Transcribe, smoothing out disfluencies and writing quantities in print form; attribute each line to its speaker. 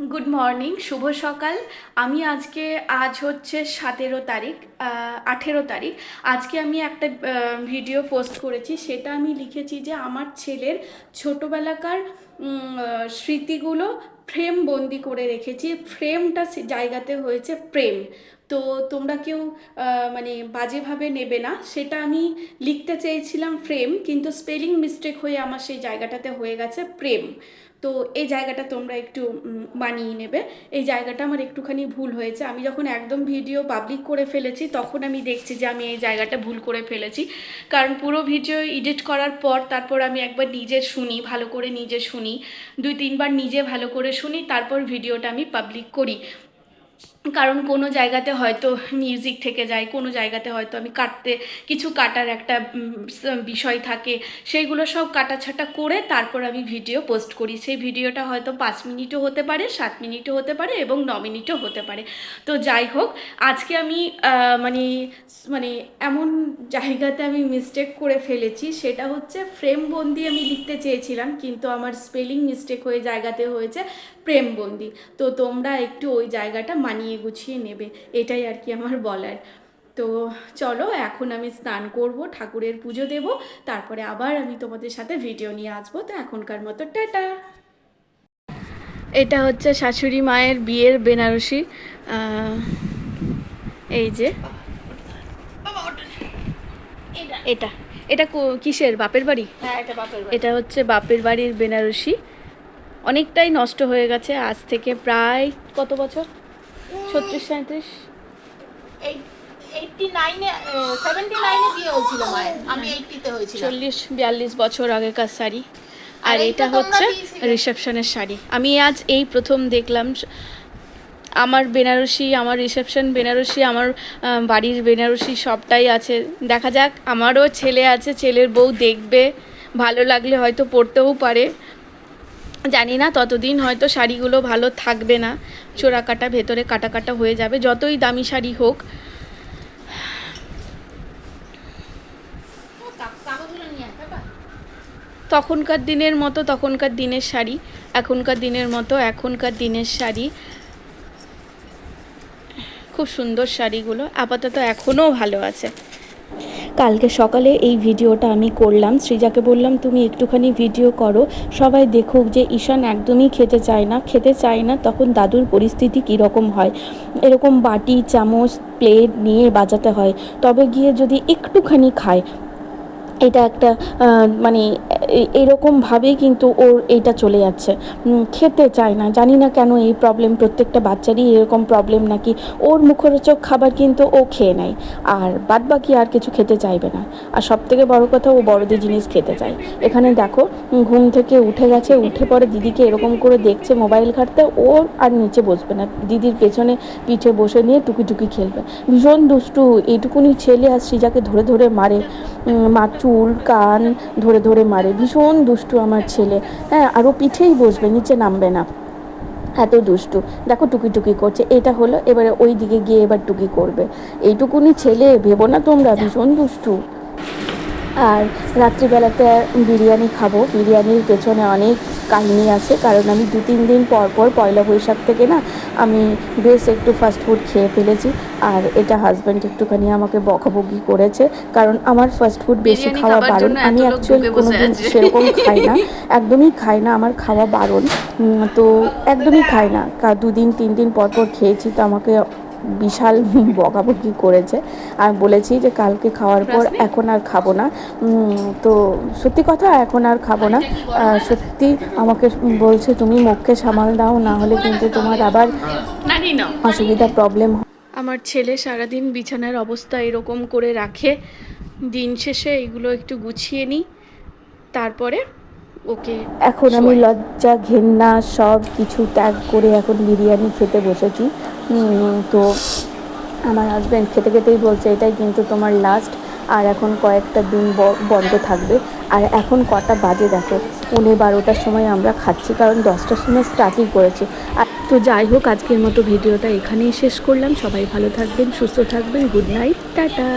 Speaker 1: Good morning, শুভ সকাল। আজ হচ্ছে 17 তারিখ, 18 তারিখ। আজকে আমি একটা ভিডিও পোস্ট করেছি, সেটা আমি লিখেছি যে আমার ছেলের ছোটোবেলাকার স্মৃতিগুলো ফ্রেম বন্দি করে রেখেছি। ফ্রেমটা জায়গাতে হয়েছে প্রেম। তো তোমরা কেউ মানে বাজেভাবে নেবে না, সেটা আমি লিখতে চেয়েছিলাম ফ্রেম, কিন্তু স্পেলিং মিস্টেক হয়ে আমার সেই জায়গাটাতে হয়ে গেছে প্রেম। তো এই জায়গাটা তোমরা একটু মানিয়ে নেবে। এই জায়গাটা আমার একটুখানি ভুল হয়েছে। আমি যখন একদম ভিডিও পাবলিক করে ফেলেছি তখন আমি দেখছি যে আমি এই জায়গাটা ভুল করে ফেলেছি। কারণ পুরো ভিডিও এডিট করার পর তারপর আমি একবার নিজে শুনি, ভালো করে নিজে শুনি, 2-3 বার নিজে ভালো করে শুনি, তারপর ভিডিওটা আমি পাবলিক করি। কারণ কোনো জায়গাতে হয়তো মিউজিক থেকে যায়, কোনো জায়গাতে হয়তো আমি কিছু কাটার একটা বিষয় থাকে, সেইগুলো সব কাটাছাটা করে তারপর আমি ভিডিও পোস্ট করি। সেই ভিডিওটা হয়তো 5 মিনিটও হতে পারে, 7 মিনিটও হতে পারে এবং 9 মিনিটও হতে পারে। তো যাই হোক, আজকে আমি মানে মানে এমন জায়গাতে আমি মিস্টেক করে ফেলেছি, সেটা হচ্ছে ফ্রেমবন্দি আমি লিখতে চেয়েছিলাম, কিন্তু আমার স্পেলিং মিস্টেক হয়ে জায়গাতে হয়েছে প্রেমবন্দি। তো তোমরা একটু ওই জায়গাটা মানিয়ে গুছিয়ে নেবে, এটাই আর কি আমার বলার। তো চলো, এখন আমি স্নান করব, ঠাকুরের পুজো দেব, তারপরে আবার আমি তোমাদের সাথে ভিডিও নিয়ে আসবো। তো এখনকার মতো টাটা। এটা হচ্ছে শাশুড়ি মায়ের বিয়ের বেনারসি। এই যে এটা এটা কিসের বাপের বাড়ি?
Speaker 2: হ্যাঁ, এটা বাপের বাড়ি।
Speaker 1: এটা হচ্ছে বাপের বাড়ির বেনারসি। অনেকটাই নষ্ট হয়ে গেছে, আজ থেকে প্রায় কত বছর, 36-37,
Speaker 2: 79-এ বিয়ে হয়েছিল মায়ের, আমি 80-তে হয়েছিলাম।
Speaker 1: 40-42 বছর আগেকার শাড়ি। আর
Speaker 2: আর
Speaker 1: এটা
Speaker 2: এইটা তোমরা
Speaker 1: হচ্ছে
Speaker 2: দিয়েছিলে।
Speaker 1: রিসেপশনের শাড়ি। আমি আজ এই প্রথম দেখলাম আমার বেনারসি, আমার রিসেপশন বেনারসি, আমার বাড়ির বেনারসি সবটাই আছে। দেখা যাক, আমারও ছেলে আছে, ছেলের বউ দেখবে, ভালো লাগলে হয়তো পরতেও পারে, জানি না। ততদিন হয়তো শাড়িগুলো ভালো থাকবে না, চোরা কাটা, ভেতরে কাটা কাটা হয়ে যাবে, যতই দামি শাড়ি হোক। তখনকার দিনের মতো তখনকার দিনের শাড়ি, এখনকার দিনের মতো এখনকার দিনের শাড়ি। খুব সুন্দর শাড়িগুলো, আপাতত এখনও ভালো আছে। কালকে সকালে এই ভিডিওটা আমি করলাম, সৃজাকে বললাম তুমি একটুখানি ভিডিও করো, সবাই দেখুক যে ঈশান একদমই খেতে চায় না, তখন দাদুর পরিস্থিতি কীরকম হয়। এরকম বাটি চামচ প্লেট নিয়ে বাজাতে হয়, তবে গিয়ে যদি একটুখানি খায়। এটা একটা মানে এরকমভাবেই কিন্তু ওর এইটা চলে যাচ্ছে, খেতে চায় না। জানি না কেন এই প্রবলেম, প্রত্যেকটা বাচ্চারই এরকম প্রবলেম নাকি। ওর মুখরোচক খাবার কিন্তু ও খেয়ে নেয়, আর বাদ বাকি আর কিছু খেতে চাইবে না। আর সবথেকে বড় কথা, ও বড়দের জিনিস খেতে চায়। এখানে দেখো, ঘুম থেকে উঠে গেছে, উঠে পরে দিদিকে এরকম করে দেখছে মোবাইল ঘাঁটতে, ওর আর নিচে বসবে না, দিদির পেছনে পিঠে বসে নিয়ে টুকি টুকি খেলবে। ভীষণ দুষ্টু এইটুকুনি ছেলে, আর সৃজাকে ধরে ধরে মারে, চুল কান ধরে ধরে মারে, ভীষণ দুষ্টু আমার ছেলে। হ্যাঁ, আর ও পিঠেই বসবে, নিচে নামবে না, এত দুষ্টু। দেখো টুকি টুকি করছে, এটা হলো, এবারে ওই দিকে গিয়ে এবার টুকি করবে। এইটুকুনি ছেলে, ভেবো না তোমরা, ভীষণ দুষ্টু। আর রাত্রিবেলাতে বিরিয়ানি খাবো, বিরিয়ানির পেছনে অনেক কাহিনী আছে, কারণ আমি 2-3 দিন পর পর পয়লা বৈশাখ থেকে না আমি বেশ একটু ফাস্টফুড খেয়ে ফেলেছি। আর এটা হাজব্যান্ড একটুখানি আমাকে বকাবকি করেছে, কারণ আমার ফাস্টফুড বেশি খাওয়া বারণ। আমি অ্যাকচুয়ালি কোনো দিন সেরকম খাই না, একদমই খাই না, আমার খাওয়া বারণ। তো একদমই খাই না, 2-3 দিন পর পর খেয়েছি, তো আমাকে বিশাল বকাবকি করেছে। আর বলেছি যে কালকে খাওয়ার পর এখন আর খাবো না। তো সত্যি কথা, এখন আর খাবো না। সত্যি আমাকে বলছে তুমি মুখকে সামাল দাও, না হলে কিন্তু তোমার আবার অসুবিধা, প্রবলেম। আমার ছেলে সারাদিন বিছানার অবস্থা এরকম করে রাখে, দিন শেষে এগুলো একটু গুছিয়ে নিই, তারপরে ওকে এখন আমি লজ্জা ঘেন্না সব কিছু ত্যাগ করে এখন বিরিয়ানি খেতে বসেছি। তো আমার হাজব্যান্ড খেতে খেতেই বলছে এটাই কিন্তু তোমার লাস্ট, আর এখন কয়েকটা দিন বন্ধ থাকবে। আর এখন কটা বাজে দেখো, 11:30টার সময় আমরা খাচ্ছি, কারণ 10টার সময় স্টার্টই করেছি। আর তো যাই হোক, আজকের মতো ভিডিওটা এখানেই শেষ করলাম। সবাই ভালো থাকবেন, সুস্থ থাকবেন, গুড নাইট, টাটা।